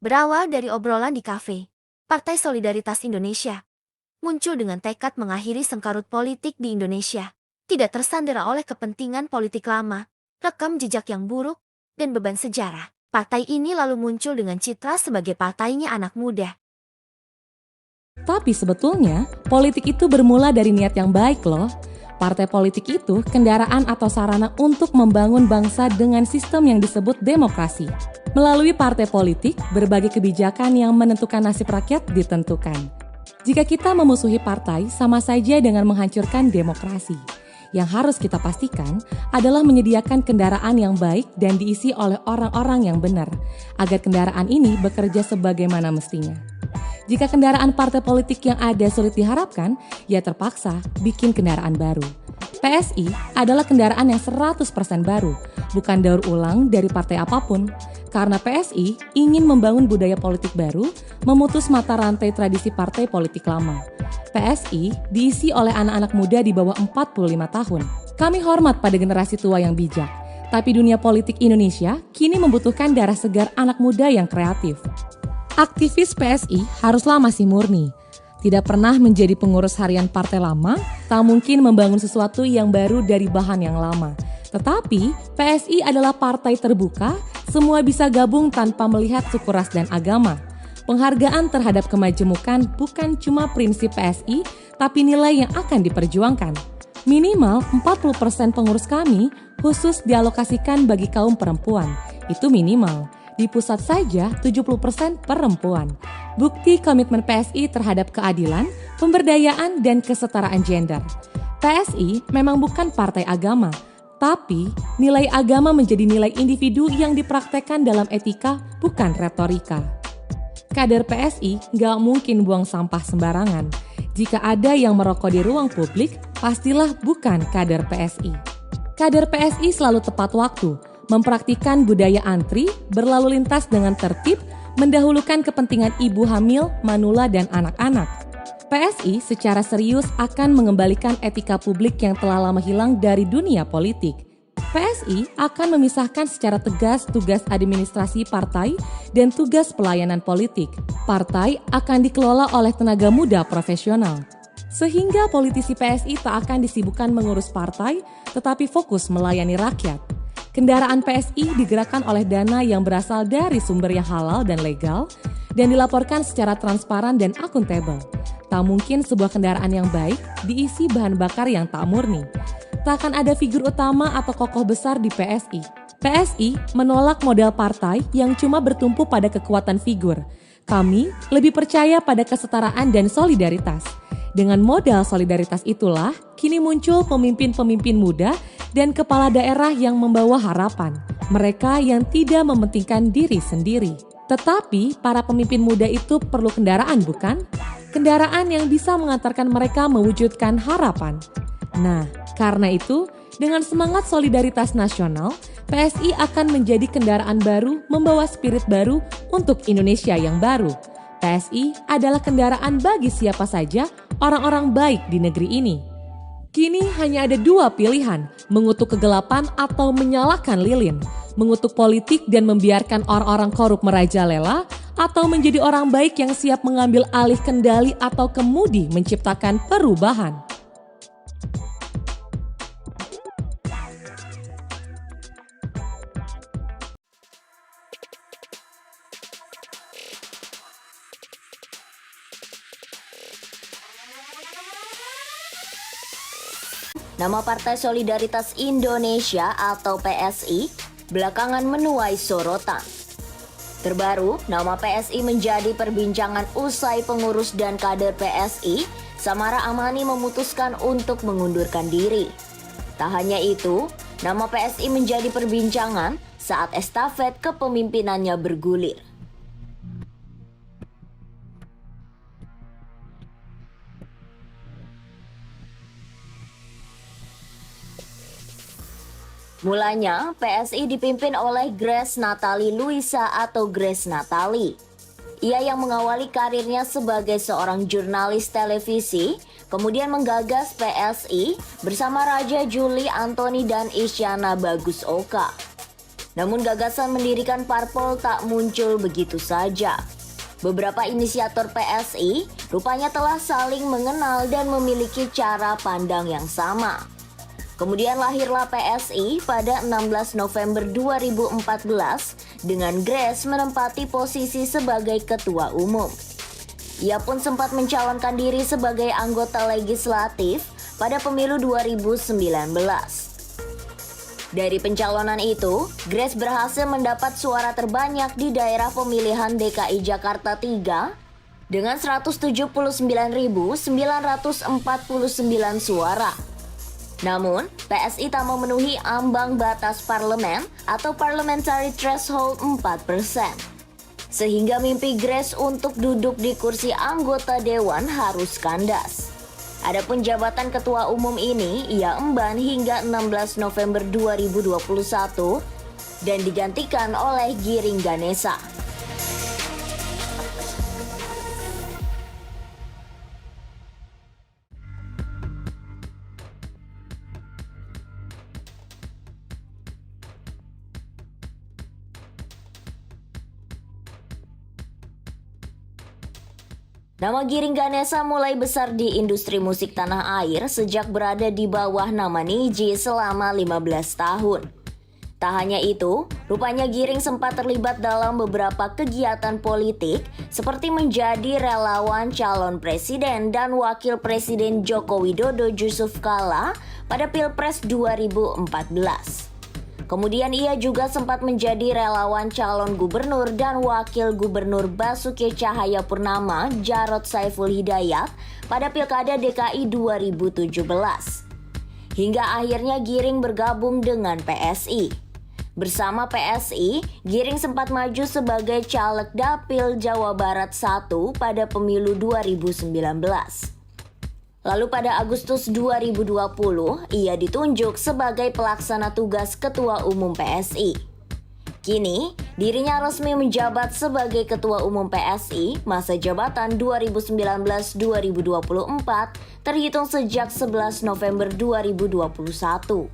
Berawal dari obrolan di kafe, Partai Solidaritas Indonesia muncul dengan tekad mengakhiri sengkarut politik di Indonesia, tidak tersandera oleh kepentingan politik lama, rekam jejak yang buruk, dan beban sejarah. Partai ini lalu muncul dengan citra sebagai partainya anak muda. Tapi sebetulnya, politik itu bermula dari niat yang baik loh. Partai politik itu kendaraan atau sarana untuk membangun bangsa dengan sistem yang disebut demokrasi. Melalui partai politik, berbagai kebijakan yang menentukan nasib rakyat ditentukan. Jika kita memusuhi partai, sama saja dengan menghancurkan demokrasi. Yang harus kita pastikan adalah menyediakan kendaraan yang baik dan diisi oleh orang-orang yang benar, agar kendaraan ini bekerja sebagaimana mestinya. Jika kendaraan partai politik yang ada sulit diharapkan, ya terpaksa bikin kendaraan baru. PSI adalah kendaraan yang 100% baru, bukan daur ulang dari partai apapun. Karena PSI ingin membangun budaya politik baru, memutus mata rantai tradisi partai politik lama. PSI diisi oleh anak-anak muda di bawah 45 tahun. Kami hormat pada generasi tua yang bijak, tapi dunia politik Indonesia kini membutuhkan darah segar anak muda yang kreatif. Aktivis PSI haruslah masih murni. Tidak pernah menjadi pengurus harian partai lama, tak mungkin membangun sesuatu yang baru dari bahan yang lama. Tetapi, PSI adalah partai terbuka, semua bisa gabung tanpa melihat suku ras dan agama. Penghargaan terhadap kemajemukan bukan cuma prinsip PSI, tapi nilai yang akan diperjuangkan. Minimal 40% pengurus kami khusus dialokasikan bagi kaum perempuan. Itu minimal. Di pusat saja 70% perempuan. Bukti komitmen PSI terhadap keadilan, pemberdayaan, dan kesetaraan gender. PSI memang bukan partai agama, tapi nilai agama menjadi nilai individu yang dipraktekkan dalam etika, bukan retorika. Kader PSI gak mungkin buang sampah sembarangan. Jika ada yang merokok di ruang publik, pastilah bukan kader PSI. Kader PSI selalu tepat waktu, mempraktikkan budaya antri, berlalu lintas dengan tertib, mendahulukan kepentingan ibu hamil, manula, dan anak-anak. PSI secara serius akan mengembalikan etika publik yang telah lama hilang dari dunia politik. PSI akan memisahkan secara tegas tugas administrasi partai dan tugas pelayanan politik. Partai akan dikelola oleh tenaga muda profesional. Sehingga politisi PSI tak akan disibukkan mengurus partai, tetapi fokus melayani rakyat. Kendaraan PSI digerakkan oleh dana yang berasal dari sumber yang halal dan legal dan dilaporkan secara transparan dan akuntabel. Tak mungkin sebuah kendaraan yang baik diisi bahan bakar yang tak murni. Tak akan ada figur utama atau tokoh besar di PSI. PSI menolak model partai yang cuma bertumpu pada kekuatan figur. Kami lebih percaya pada kesetaraan dan solidaritas. Dengan modal solidaritas itulah, kini muncul pemimpin-pemimpin muda dan kepala daerah yang membawa harapan. Mereka yang tidak mementingkan diri sendiri. Tetapi para pemimpin muda itu perlu kendaraan, bukan? Kendaraan yang bisa mengantarkan mereka mewujudkan harapan. Nah, karena itu, dengan semangat solidaritas nasional, PSI akan menjadi kendaraan baru membawa spirit baru untuk Indonesia yang baru. PSI adalah kendaraan bagi siapa saja orang-orang baik di negeri ini. Kini hanya ada dua pilihan, mengutuk kegelapan atau menyalakan lilin, mengutuk politik dan membiarkan orang-orang korup merajalela, atau menjadi orang baik yang siap mengambil alih kendali atau kemudi menciptakan perubahan. Nama Partai Solidaritas Indonesia atau PSI belakangan menuai sorotan. Terbaru, nama PSI menjadi perbincangan usai pengurus dan kader PSI, Samara Amani memutuskan untuk mengundurkan diri. Tak hanya itu, nama PSI menjadi perbincangan saat estafet kepemimpinannya bergulir. Mulanya, PSI dipimpin oleh Grace Natali Luisa atau Grace Natali. Ia yang mengawali karirnya sebagai seorang jurnalis televisi, kemudian menggagas PSI bersama Raja Juli Antoni dan Isyana Bagus Oka. Namun gagasan mendirikan parpol tak muncul begitu saja. Beberapa inisiator PSI rupanya telah saling mengenal dan memiliki cara pandang yang sama. Kemudian lahirlah PSI pada 16 November 2014 dengan Grace menempati posisi sebagai ketua umum. Ia pun sempat mencalonkan diri sebagai anggota legislatif pada pemilu 2019. Dari pencalonan itu, Grace berhasil mendapat suara terbanyak di daerah pemilihan DKI Jakarta 3 dengan 179.949 suara. Namun, PSI tak memenuhi ambang batas parlemen atau parliamentary threshold 4%. Sehingga mimpi Grace untuk duduk di kursi anggota dewan harus kandas. Adapun jabatan ketua umum ini ia emban hingga 16 November 2021 dan digantikan oleh Giring Ganesa. Nama Giring Ganesa mulai besar di industri musik tanah air sejak berada di bawah nama Nidji selama 15 tahun. Tak hanya itu, rupanya Giring sempat terlibat dalam beberapa kegiatan politik seperti menjadi relawan calon presiden dan wakil presiden Joko Widodo Yusuf Kala pada Pilpres 2014. Kemudian ia juga sempat menjadi relawan calon gubernur dan wakil gubernur Basuki Cahayapurnama Jarod Saiful Hidayat pada Pilkada DKI 2017. Hingga akhirnya Giring bergabung dengan PSI. Bersama PSI, Giring sempat maju sebagai caleg Dapil Jawa Barat 1 pada pemilu 2019. Lalu pada Agustus 2020, ia ditunjuk sebagai pelaksana tugas Ketua Umum PSI. Kini, dirinya resmi menjabat sebagai Ketua Umum PSI masa jabatan 2019-2024 terhitung sejak 11 November 2021.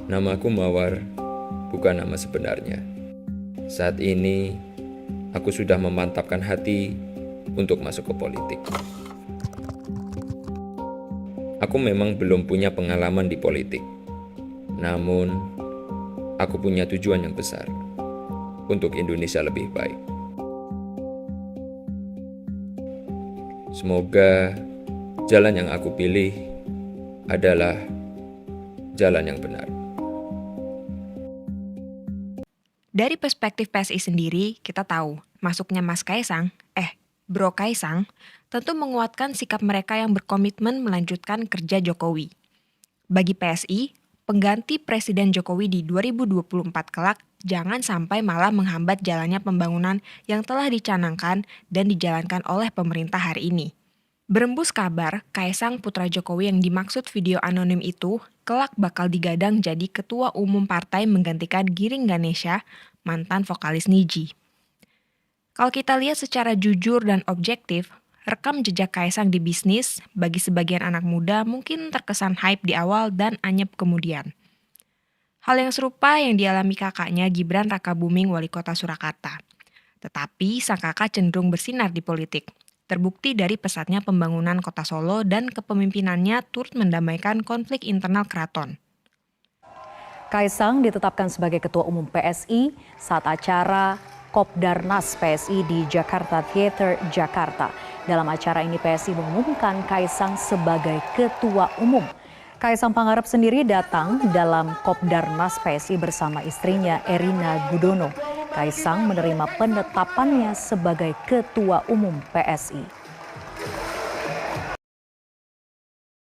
Namaku Mawar, bukan nama sebenarnya. Saat ini, aku sudah memantapkan hati untuk masuk ke politik. Aku memang belum punya pengalaman di politik. Namun, aku punya tujuan yang besar untuk Indonesia lebih baik. Semoga jalan yang aku pilih adalah jalan yang benar. Dari perspektif PSI sendiri, kita tahu masuknya Bro Kaisang, tentu menguatkan sikap mereka yang berkomitmen melanjutkan kerja Jokowi. Bagi PSI, pengganti Presiden Jokowi di 2024 kelak jangan sampai malah menghambat jalannya pembangunan yang telah dicanangkan dan dijalankan oleh pemerintah hari ini. Berembus kabar, Kaisang putra Jokowi yang dimaksud video anonim itu kelak bakal digadang jadi ketua umum partai menggantikan Giring Ganesa, mantan vokalis Nidji. Kalau kita lihat secara jujur dan objektif, rekam jejak Kaisang di bisnis bagi sebagian anak muda mungkin terkesan hype di awal dan anyep kemudian. Hal yang serupa yang dialami kakaknya Gibran Rakabuming wali kota Surakarta. Tetapi sang kakak cenderung bersinar di politik. Terbukti dari pesatnya pembangunan kota Solo dan kepemimpinannya turut mendamaikan konflik internal keraton. Kaisang ditetapkan sebagai Ketua Umum PSI saat acara Kopdarnas PSI di Jakarta Theater, Jakarta. Dalam acara ini PSI mengumumkan Kaisang sebagai Ketua Umum. Kaisang Pangarep sendiri datang dalam Kopdarnas PSI bersama istrinya Erina Gudono. Kaisang menerima penetapannya sebagai Ketua Umum PSI.